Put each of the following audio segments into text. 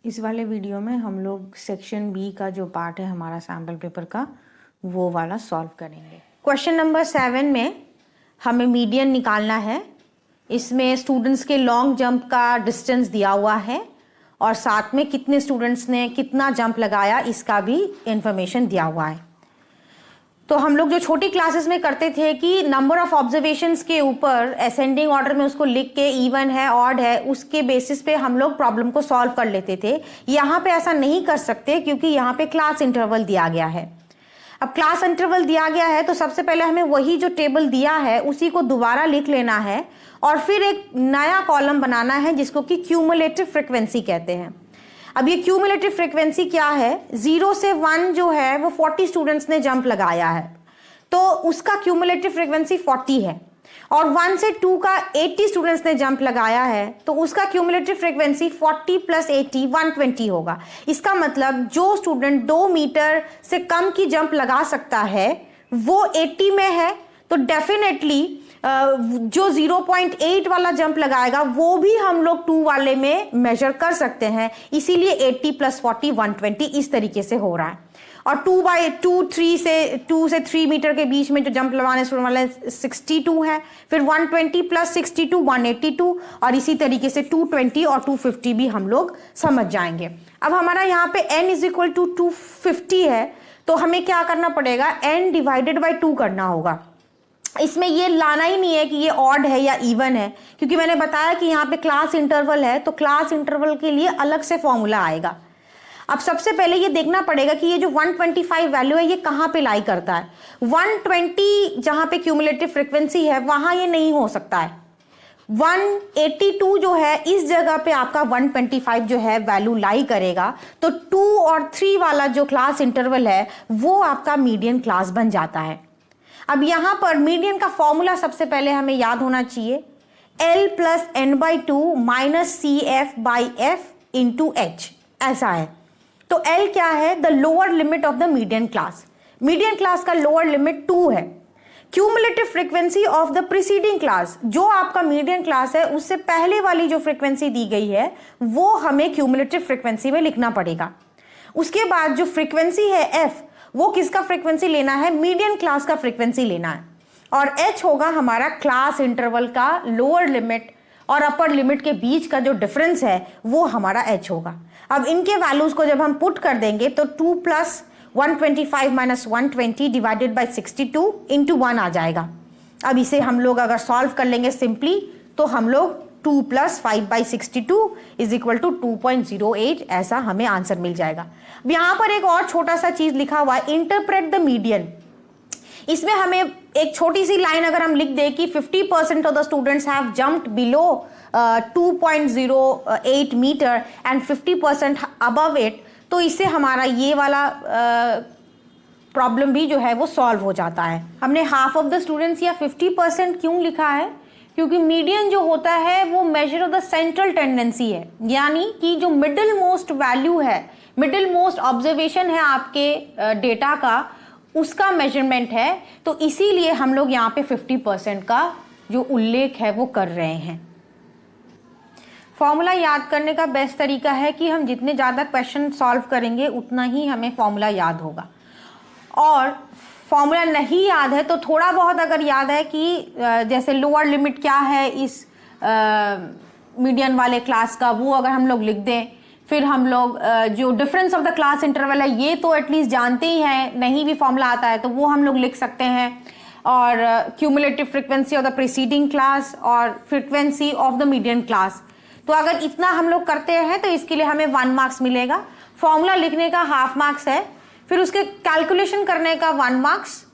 इस वाले वीडियो में हम लोग सेक्शन बी का जो पार्ट है हमारा सैम्पल पेपर का वो वाला सॉल्व करेंगे। क्वेश्चन नंबर 7 में हमें मीडियन निकालना है। इसमें स्टूडेंट्स के लॉन्ग जंप का डिस्टेंस दिया हुआ है और साथ में कितने स्टूडेंट्स ने कितना जंप लगाया इसका भी इंफॉर्मेशन दिया हुआ है। तो हम लोग जो छोटी क्लासेस में करते थे कि नंबर ऑफ ऑब्जर्वेशंस के ऊपर असेंडिंग ऑर्डर में उसको लिख के इवन है ऑड है उसके बेसिस पे हम लोग प्रॉब्लम को सॉल्व कर लेते थे। यहाँ पे ऐसा नहीं कर सकते क्योंकि यहाँ पे क्लास इंटरवल दिया गया है। अब क्लास इंटरवल दिया गया है तो सबसे पहले हमें वही जो टेबल दिया है उसी को दोबारा लिख लेना है और फिर एक नया कॉलम बनाना है जिसको कि क्यूमुलेटिव फ्रीक्वेंसी कहते हैं। अब ये क्यूमुलेटिव फ्रीक्वेंसी क्या है, 0 से 1 जो है वो 40 स्टूडेंट्स ने जंप लगाया है तो उसका क्यूमुलेटिव फ्रीक्वेंसी 40 है और 1 से 2 का 80 स्टूडेंट्स ने जंप लगाया है तो उसका क्यूमुलेटिव फ्रीक्वेंसी 40 प्लस 80 120 होगा। इसका मतलब जो स्टूडेंट 2 मीटर से कम की जंप लगा सकता है वो 80 में है तो डेफिनेटली जो 0.8 वाला जंप लगाएगा वो भी हम लोग 2 वाले में मेजर कर सकते हैं। इसीलिए 80 प्लस 40 120 इस तरीके से हो रहा है। और 2 से 3 मीटर के बीच में जो जंप लगाने वाले 62 है, फिर 120 प्लस 62 182 और इसी तरीके से 220 और 250 भी हम लोग समझ जाएंगे। अब हमारा यहाँ पे n इज इक्वल टू 250 है तो हमें क्या करना पड़ेगा, n डिवाइडेड बाई 2 करना होगा। इसमें ये लाना ही नहीं है कि ये ऑड है या इवन है क्योंकि मैंने बताया कि यहाँ पे क्लास इंटरवल है तो क्लास इंटरवल के लिए अलग से फॉर्मूला आएगा। अब सबसे पहले ये देखना पड़ेगा कि ये जो 125 वैल्यू है ये कहाँ पे लाई करता है। 120 जहाँ पे क्यूमुलेटिव फ्रीक्वेंसी है वहां ये नहीं हो सकता है। 182 जो है इस जगह पे आपका 125 जो है वैल्यू लाई करेगा तो 2 और 3 वाला जो क्लास इंटरवल है वो आपका मीडियन क्लास बन जाता है। अब यहां पर मीडियन का फॉर्मूला सबसे पहले हमें याद होना चाहिए, L plus n by two minus c f by f into h, ऐसा है। तो L क्या है, the lower limit of the median class. Median class का लोअर लिमिट 2 है। Cumulative frequency of the preceding class, जो आपका मीडियन क्लास है उससे पहले वाली जो फ्रीक्वेंसी दी गई है वो हमें क्यूमुलेटिव फ्रीक्वेंसी में लिखना पड़ेगा। उसके बाद जो फ्रीक्वेंसी है F वो किसका फ्रीक्वेंसी लेना है, मीडियन क्लास का फ्रीक्वेंसी लेना है और H होगा हमारा क्लास इंटरवल का लोअर लिमिट और अपर लिमिट के बीच का जो डिफरेंस है वो हमारा H होगा। अब इनके वैल्यूज को जब हम पुट कर देंगे तो 2 plus 125 minus 120 divided by 62 into 1 आ जाएगा। अब इसे हम लोग अगर सॉल्व कर लेंगे सिंपली तो हम लोग 2 plus 5 by 62 is equal to 2.08 ऐसा हमें आंसर मिल जाएगा। अब यहाँ पर एक और छोटा सा चीज लिखा हुआ है, इंटरप्रेट द मीडियन। इसमें हमें एक छोटी सी लाइन अगर हम लिख दें कि 50% of the students have jumped below 2.08 metre and 50% above it, तो इससे हमारा ये वाला प्रॉब्लम भी जो है वो सॉल्व हो जाता है। हमने हाफ ऑफ द स्टूडेंट्स या 50% क्यों लिखा है, क्योंकि मीडियन जो होता है वो measure of the central tendency है, यानी कि जो मिडिल मोस्ट वैल्यू है, मिडिल मोस्ट ऑब्जर्वेशन है आपके डेटा का, उसका मेजरमेंट है। तो इसीलिए हम लोग यहाँ पे 50% का जो उल्लेख है वो कर रहे हैं। फॉर्मूला याद करने का बेस्ट तरीका है कि हम जितने ज़्यादा क्वेश्चन सॉल्व करेंगे उतना ही हमें फॉर्मूला याद होगा, और फॉर्मूला नहीं याद है तो थोड़ा बहुत अगर याद है कि जैसे लोअर लिमिट क्या है इस मीडियन वाले क्लास का वो अगर हम लोग लिख दें, फिर हम लोग जो difference of the class interval है ये तो एटलीस्ट जानते ही हैं, नहीं भी फॉर्मूला आता है तो वो हम लोग लिख सकते हैं, और cumulative frequency of the preceding class और frequency of the median class. तो अगर इतना हम लोग करते हैं तो इसके लिए हमें 1 मार्क्स मिलेगा। फॉर्मूला लिखने का हाफ मार्क्स है, फिर उसके कैलकुलेशन करने का 1 मार्क्स,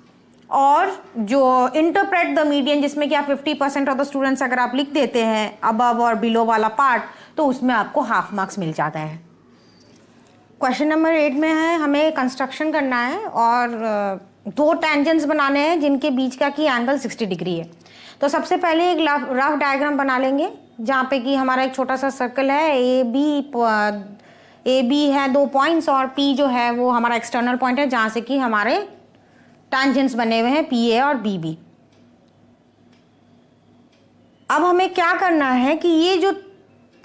और जो इंटरप्रेट द मीडियन जिसमें कि आप 50% ऑफ द स्टूडेंट्स अगर आप लिख देते हैं अबव और बिलो वाला पार्ट तो उसमें आपको हाफ मार्क्स मिल जाता है। क्वेश्चन नंबर 8 में है हमें कंस्ट्रक्शन करना है और 2 टेंजेंट्स बनाने हैं जिनके बीच का की एंगल 60 डिग्री है। तो सबसे पहले एक रफ डायग्राम बना लेंगे जहाँ पे कि हमारा एक छोटा सा सर्कल है, ए बी है 2 पॉइंट्स और P जो है वो हमारा एक्सटर्नल पॉइंट है जहाँ से कि हमारे टैंजेंट्स बने हुए हैं PA और BB। अब हमें क्या करना है कि ये जो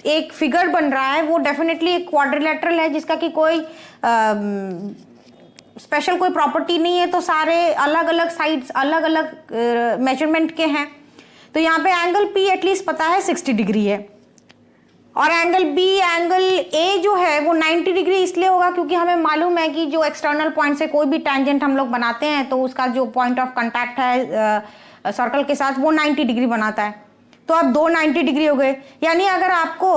एक फिगर बन रहा है वो डेफिनेटली एक क्वाड्रिलेटरल है जिसका कि कोई स्पेशल कोई प्रॉपर्टी नहीं है, तो सारे अलग अलग साइड्स अलग अलग मेजरमेंट के हैं। तो यहाँ पे एंगल P एटलीस्ट पता है 60 डिग्री है, और एंगल B, एंगल A जो है वो 90 डिग्री इसलिए होगा क्योंकि हमें मालूम है कि जो एक्सटर्नल पॉइंट से कोई भी टेंजेंट हम लोग बनाते हैं तो उसका जो पॉइंट ऑफ कांटेक्ट है सर्कल के साथ वो 90 डिग्री बनाता है। तो अब 290 डिग्री हो गए, यानी अगर आपको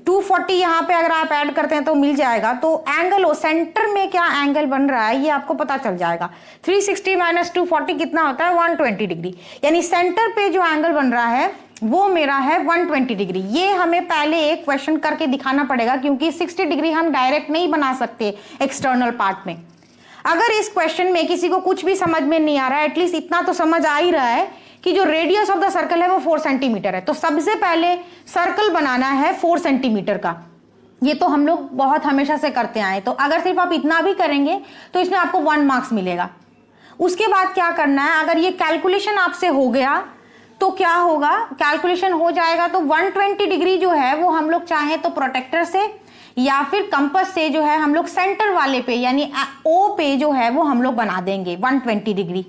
240 यहाँ पे अगर आप ऐड करते हैं तो मिल जाएगा। तो एंगल हो सेंटर में क्या एंगल बन रहा है ये आपको पता चल जाएगा। 360 माइनस 240 कितना होता है 120 डिग्री, यानी सेंटर पे जो एंगल बन रहा है वो मेरा है 120 डिग्री। ये हमें पहले एक क्वेश्चन करके दिखाना पड़ेगा क्योंकि 60 डिग्री हम डायरेक्ट नहीं बना सकते एक्सटर्नल पार्ट में। अगर इस क्वेश्चन में किसी को कुछ भी समझ में नहीं आ रहा है, एटलीस्ट इतना तो समझ आ ही रहा है कि जो रेडियस ऑफ द सर्कल है वो 4 सेंटीमीटर है, तो सबसे पहले सर्कल बनाना है 4 सेंटीमीटर का। ये तो हम लोग बहुत हमेशा से करते आए, तो अगर सिर्फ आप इतना भी करेंगे तो इसमें आपको 1 मार्क्स मिलेगा। उसके बाद क्या करना है, अगर ये कैलकुलेशन आपसे हो गया तो क्या होगा, कैलकुलेशन हो जाएगा तो 120 डिग्री जो है वो हम लोग चाहें तो प्रोटेक्टर से या फिर कंपास से जो है हम लोग सेंटर वाले पे यानी O पे जो है वो हम लोग बना देंगे 120 डिग्री।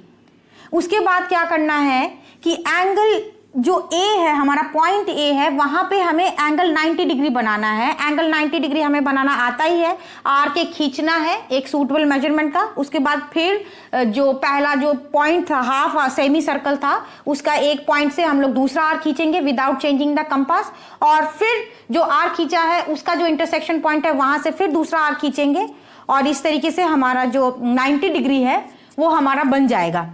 उसके बाद क्या करना है कि एंगल जो A है हमारा पॉइंट A है वहां पे हमें एंगल 90 डिग्री बनाना है। एंगल 90 डिग्री हमें बनाना आता ही है, आर के खींचना है एक सूटेबल मेजरमेंट का। उसके बाद फिर जो पहला जो पॉइंट था हाफ सेमी सर्कल था उसका एक पॉइंट से हम लोग दूसरा आर खींचेंगे विदाउट चेंजिंग द कंपास, और फिर जो आर खींचा है उसका जो इंटरसेक्शन पॉइंट है वहां से फिर दूसरा आर खींचेंगे, और इस तरीके से हमारा जो 90 डिग्री है वो हमारा बन जाएगा।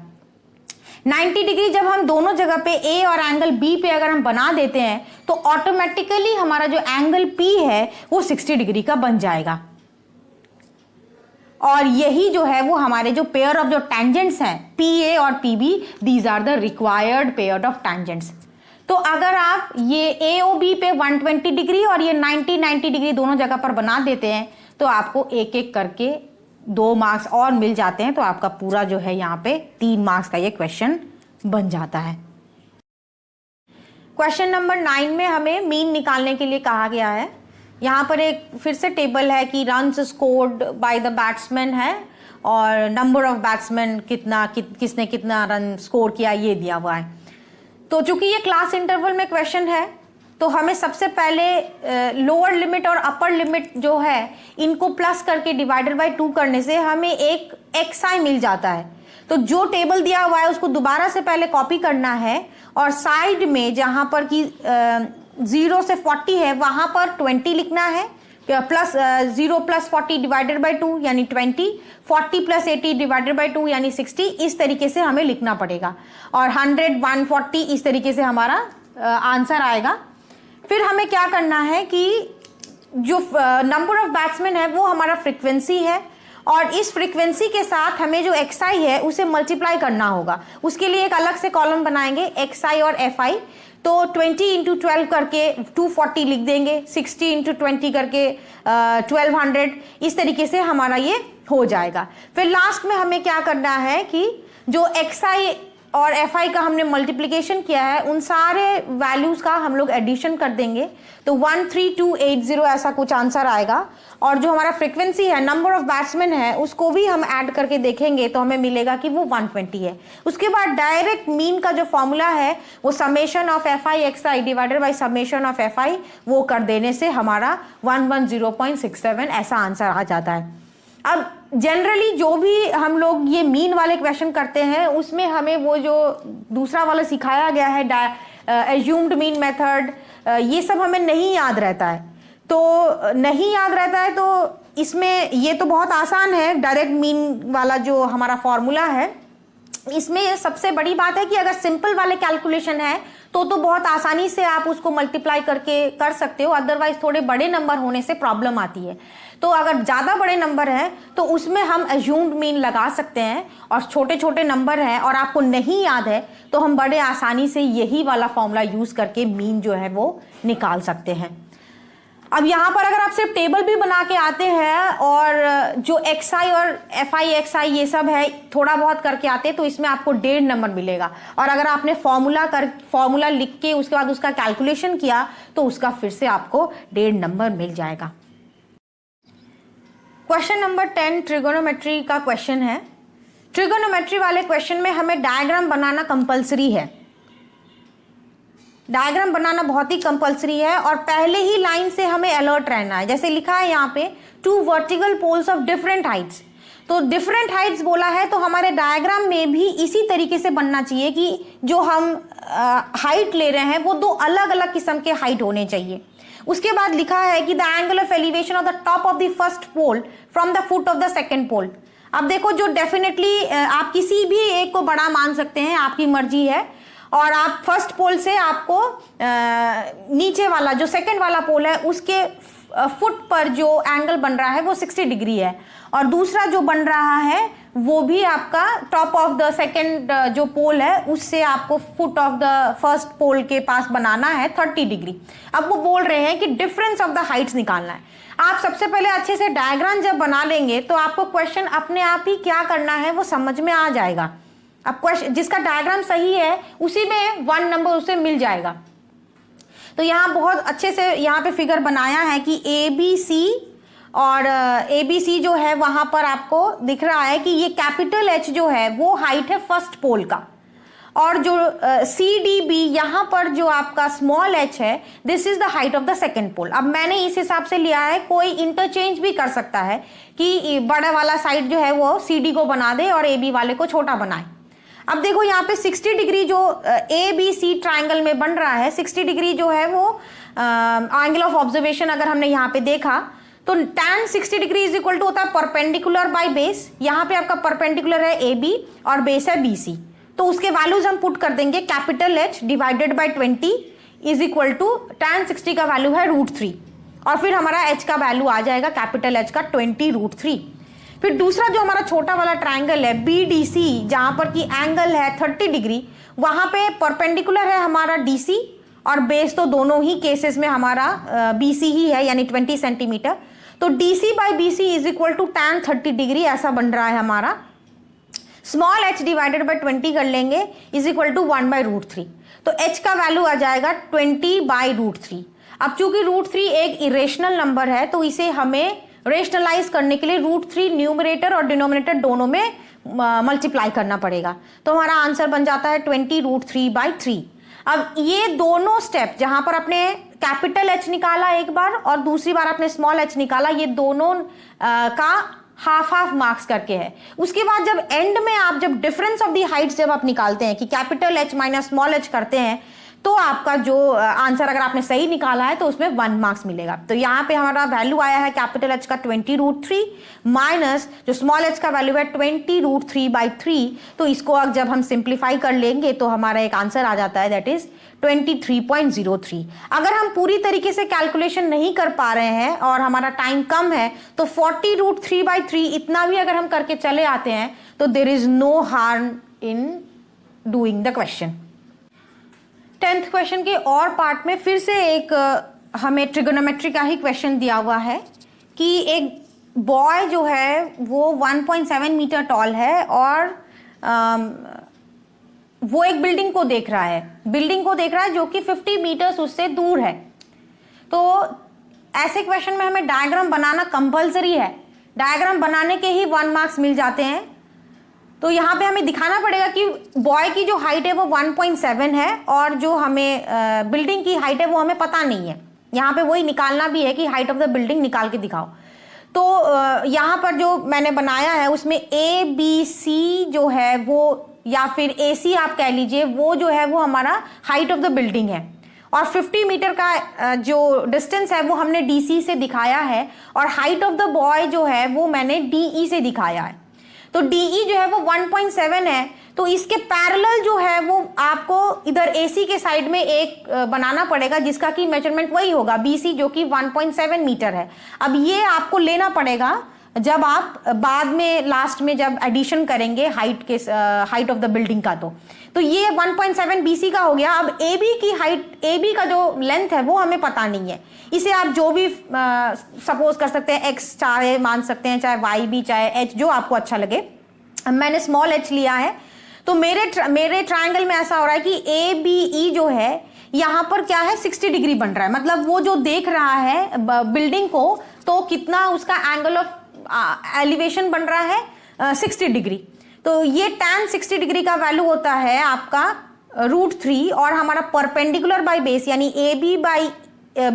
90 डिग्री जब हम दोनों जगह पे A और एंगल B पे अगर हम बना देते हैं तो ऑटोमेटिकली हमारा जो एंगल P है वो 60 डिग्री का बन जाएगा। और यही जो है वो हमारे जो पेयर ऑफ जो टेंजेंट्स हैं PA और PB, these are the required pair of tangents. तो अगर आप ये AOB पे 120 डिग्री और ये 90 डिग्री दोनों जगह पर बना देते हैं तो आपको एक एक करके 2 मार्क्स और मिल जाते हैं, तो आपका पूरा जो है यहाँ पे 3 मार्क्स का ये क्वेश्चन बन जाता है। क्वेश्चन नंबर 9 में हमें मीन निकालने के लिए कहा गया है। यहाँ पर एक फिर से टेबल है कि runs scored by the batsman है और नंबर ऑफ बैट्समैन किसने कितना रन स्कोर किया ये दिया हुआ है। तो चूंकि ये क्लास इंटरवल में क्वेश्चन है तो हमें सबसे पहले लोअर लिमिट और अपर लिमिट जो है इनको प्लस करके डिवाइडेड बाय 2 करने से हमें एक xi मिल जाता है। तो जो टेबल दिया हुआ है उसको दोबारा से पहले कॉपी करना है और साइड में जहां पर कि 0 से 40 है वहां पर 20 लिखना है, प्लस 0 प्लस 40 डिवाइडेड बाय 2 यानी 20, 40 प्लस 80 डिवाइडेड बाय 2 यानी 60, इस तरीके से हमें लिखना पड़ेगा। और 100, 140 इस तरीके से हमारा आंसर आएगा। फिर हमें क्या करना है कि जो नंबर ऑफ बैट्समैन है वो हमारा फ्रीक्वेंसी है और इस फ्रीक्वेंसी के साथ हमें जो xi है उसे मल्टीप्लाई करना होगा। उसके लिए एक अलग से कॉलम बनाएंगे xi और fi। तो 20 इंटू 12 करके 240 लिख देंगे, 60 इंटू 20 करके 1200, इस तरीके से हमारा ये हो जाएगा। फिर लास्ट में हमें क्या करना है कि जो xi और fi का हमने मल्टीप्लिकेशन किया है उन सारे वैल्यूज का हम लोग एडिशन कर देंगे तो 13280 ऐसा कुछ आंसर आएगा। और जो हमारा फ्रीक्वेंसी है नंबर ऑफ बैट्समैन है उसको भी हम ऐड करके देखेंगे तो हमें मिलेगा कि वो 120 है। उसके बाद डायरेक्ट मीन का जो फॉर्मूला है वो summation of fi xi divided by summation of fi वो कर देने से हमारा 110.67 ऐसा आंसर आ जाता है। अब जनरली जो भी हम लोग ये मीन वाले क्वेश्चन करते हैं उसमें हमें वो जो दूसरा वाला सिखाया गया है एज्यूम्ड मीन मेथड, ये सब हमें नहीं याद रहता है। तो नहीं याद रहता है तो इसमें ये तो बहुत आसान है, डायरेक्ट मीन वाला जो हमारा फॉर्मूला है। इसमें सबसे बड़ी बात है कि अगर सिंपल वाले कैलकुलेशन है तो बहुत आसानी से आप उसको मल्टीप्लाई करके कर सकते हो, अदरवाइज थोड़े बड़े नंबर होने से प्रॉब्लम आती है। तो अगर ज़्यादा बड़े नंबर हैं तो उसमें हम एज्यूम्ड मीन लगा सकते हैं, और छोटे छोटे नंबर हैं और आपको नहीं याद है तो हम बड़े आसानी से यही वाला फॉर्मूला यूज़ करके मीन जो है वो निकाल सकते हैं। अब यहाँ पर अगर आप सिर्फ टेबल भी बना के आते हैं और जो XI और FI XI ये सब है थोड़ा बहुत करके आते हैं तो इसमें आपको 1.5 नंबर मिलेगा। और अगर आपने फॉर्मूला लिख के उसके बाद उसका कैलकुलेशन किया तो उसका फिर से आपको 1.5 नंबर मिल जाएगा। क्वेश्चन नंबर 10 ट्रिगोनोमेट्री का क्वेश्चन है। ट्रिगोनोमेट्री वाले क्वेश्चन में हमें डायग्राम बनाना कंपलसरी है। डायग्राम बनाना बहुत ही कंपलसरी है और पहले ही लाइन से हमें अलर्ट रहना है। जैसे लिखा है यहाँ पे 2 vertical poles of different heights, तो डिफरेंट हाइट्स बोला है तो हमारे डायग्राम में भी इसी तरीके से बनना चाहिए कि जो हम हाइट ले रहे हैं वो 2 अलग अलग किस्म के हाइट होने चाहिए। उसके बाद लिखा है कि the angle of elevation of the top of the first pole from the foot of the second pole. अब देखो, जो डेफिनेटली आप किसी भी एक को बड़ा मान सकते हैं, आपकी मर्जी है। और आप फर्स्ट पोल से आपको नीचे वाला जो सेकंड वाला पोल है उसके फुट पर जो एंगल बन रहा है वो 60 डिग्री है, और दूसरा जो बन रहा है वो भी आपका टॉप ऑफ द सेकंड जो पोल है उससे आपको फुट ऑफ द फर्स्ट पोल के पास बनाना है 30 डिग्री। अब वो बोल रहे हैं कि डिफरेंस ऑफ द हाइट्स निकालना है। आप सबसे पहले अच्छे से डायग्राम जब बना लेंगे तो आपको क्वेश्चन अपने आप ही क्या करना है वो समझ में आ जाएगा। अब क्वेश्चन जिसका डायग्राम सही है उसी में 1 नंबर उसे मिल जाएगा। तो यहाँ बहुत अच्छे से यहाँ पे फिगर बनाया है कि ABC और ABC जो है वहां पर आपको दिख रहा है कि ये कैपिटल H जो है वो हाइट है फर्स्ट पोल का, और जो CDB यहाँ पर जो आपका स्मॉल h है this is the height of the second pole. अब मैंने इस हिसाब से लिया है, कोई इंटरचेंज भी कर सकता है कि बड़ा वाला साइड जो है वो CD को बना दे और AB वाले को छोटा बनाए। अब देखो यहाँ पे 60 डिग्री जो ABC ट्राइंगल में बन रहा है, 60 डिग्री जो है वो एंगल ऑफ ऑब्जर्वेशन अगर हमने यहाँ पे देखा तो tan 60 degree is equal to होता है परपेंडिकुलर बाय बेस। यहाँ पे आपका परपेंडिकुलर है AB और बेस है BC, तो उसके वैल्यूज हम पुट कर देंगे। Capital H divided by 20 is equal to tan 60 का वैल्यू है √3, और फिर हमारा H का वैल्यू आ जाएगा कैपिटल H का 20√3। फिर दूसरा जो हमारा छोटा वाला ट्राइंगल है BDC जहां पर की एंगल है 30 डिग्री, वहां पे परपेंडिकुलर है हमारा DC और बेस तो दोनों ही केसेस में हमारा BC ही है यानी 20 सेंटीमीटर। तो DC by BC is equal to tan 30 degree ऐसा बन रहा है हमारा। स्मॉल h डिवाइडेड बाई 20 कर लेंगे इज इक्वल टू 1/√3, तो h का वैल्यू आ जाएगा 20/√3। अब चूंकि √3 एक इरेशनल नंबर है तो इसे हमें रेशनलाइज करने के लिए √3 न्यूमरेटर और डिनोमिनेटर दोनों में मल्टीप्लाई करना पड़ेगा, तो हमारा आंसर बन जाता है 20√3/3। अब ये दोनों स्टेप जहां पर अपने कैपिटल H निकाला एक बार और दूसरी बार अपने स्मॉल h निकाला, ये दोनों का हाफ मार्क्स करके है। उसके बाद जब एंड में आप जब डिफरेंस ऑफ दी हाइट्स जब आप निकालते हैं कि capital H minus small h करते हैं तो आपका जो आंसर अगर आपने सही निकाला है तो उसमें 1 मार्क्स मिलेगा। तो यहाँ पे हमारा वैल्यू आया है कैपिटल H का 20√3 माइनस जो स्मॉल h का वैल्यू है 20√3/3। तो इसको अब जब हम सिंप्लीफाई कर लेंगे तो हमारा एक आंसर आ जाता है दैट इज 23.03। अगर हम पूरी तरीके से कैलकुलेशन नहीं कर पा रहे हैं और हमारा टाइम कम है तो 40√3/3 इतना भी अगर हम करके चले आते हैं तो there is no harm in doing the question. 10th question के और पार्ट में फिर से एक हमें ट्रिगोनोमेट्री का ही क्वेश्चन दिया हुआ है कि एक बॉय जो है वो 1.7 मीटर टॉल है और वो एक बिल्डिंग को देख रहा है जो कि 50 मीटर्स उससे दूर है। तो ऐसे क्वेश्चन में हमें डायग्राम बनाना कंपलसरी है, डायग्राम बनाने के ही 1 मार्क्स मिल जाते हैं। तो यहाँ पे हमें दिखाना पड़ेगा कि बॉय की जो हाइट है वो 1.7 है और जो हमें बिल्डिंग की हाइट है वो हमें पता नहीं है। यहाँ पे वही निकालना भी है कि हाइट ऑफ द बिल्डिंग निकाल के दिखाओ। तो यहाँ पर जो मैंने बनाया है उसमें ABC जो है वो या फिर AC आप कह लीजिए, वो जो है वो हमारा हाइट ऑफ द बिल्डिंग है और 50 मीटर का जो डिस्टेंस है वो हमने DC से दिखाया है और हाइट ऑफ द बॉय जो है वो मैंने DE से दिखाया है। तो DE जो है वो 1.7 है, तो इसके पैरेलल जो है वो आपको इधर AC के साइड में एक बनाना पड़ेगा जिसका कि मेजरमेंट वही होगा BC जो कि 1.7 मीटर है। अब ये आपको लेना पड़ेगा जब आप बाद में लास्ट में जब एडिशन करेंगे हाइट ऑफ द बिल्डिंग का, तो ये 1.7 BC का हो गया। अब AB की हाइट, AB का जो लेंथ है वो हमें पता नहीं है, इसे आप जो भी सपोज कर सकते हैं, x चाहे मान सकते हैं, चाहे y भी, चाहे h, जो आपको अच्छा लगे। मैंने स्मॉल h लिया है, तो मेरे ट्रायंगल में ऐसा हो रहा है कि ABE जो है यहाँ पर क्या है 60 डिग्री बन रहा है, मतलब वो जो देख रहा है बिल्डिंग को, तो कितना उसका एंगल ऑफ एलिवेशन बन रहा है 60 डिग्री। तो ये tan 60 डिग्री का वैल्यू होता है आपका √3, और हमारा परपेंडिकुलर बाय बेस यानी AB बाई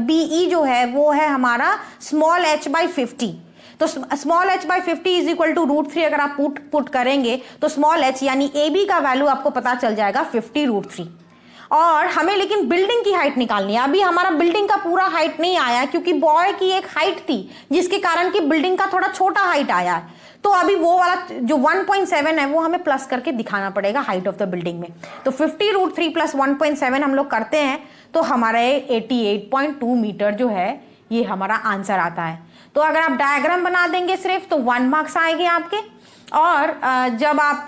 BE जो है वो है हमारा स्मॉल h बाई 50। तो small h by 50 is equal to √3 अगर आप पुट करेंगे तो स्मॉल h यानी AB का वैल्यू आपको पता चल जाएगा 50√3। और हमें लेकिन बिल्डिंग की हाइट निकालनी है। अभी हमारा बिल्डिंग का पूरा हाइट नहीं आया, क्योंकि बॉय की एक हाइट थी जिसके कारण कि बिल्डिंग का थोड़ा छोटा हाइट आया है। तो अभी वो वाला जो 1.7 है वो हमें प्लस करके दिखाना पड़ेगा हाइट ऑफ द बिल्डिंग में। तो 50√3 प्लस 1.7 हम लोग करते हैं तो हमारा 88.2 मीटर जो है ये हमारा आंसर आता है। तो अगर आप डायग्राम बना देंगे सिर्फ तो 1 मार्क्स आएंगे आपके। और जब आप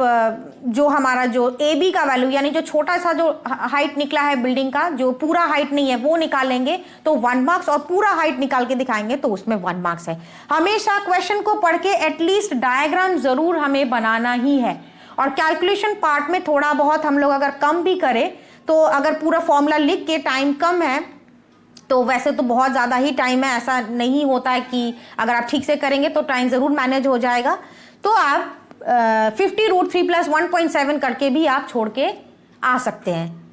जो हमारा जो AB का वैल्यू यानी जो छोटा सा जो हाइट निकला है बिल्डिंग का, जो पूरा हाइट नहीं है वो निकालेंगे तो 1 मार्क्स, और पूरा हाइट निकाल के दिखाएंगे तो उसमें 1 मार्क्स है। हमेशा क्वेश्चन को पढ़ के एटलीस्ट डायग्राम जरूर हमें बनाना ही है। और कैलकुलेशन पार्ट में थोड़ा बहुत हम लोग अगर कम भी करें, तो अगर पूरा फॉर्मूला लिख के टाइम कम है तो वैसे तो बहुत ज़्यादा ही टाइम है, ऐसा नहीं होता है कि अगर आप ठीक से करेंगे तो टाइम ज़रूर मैनेज हो जाएगा। तो आप 50√3 प्लस 1.7 करके भी आप छोड़ के आ सकते हैं।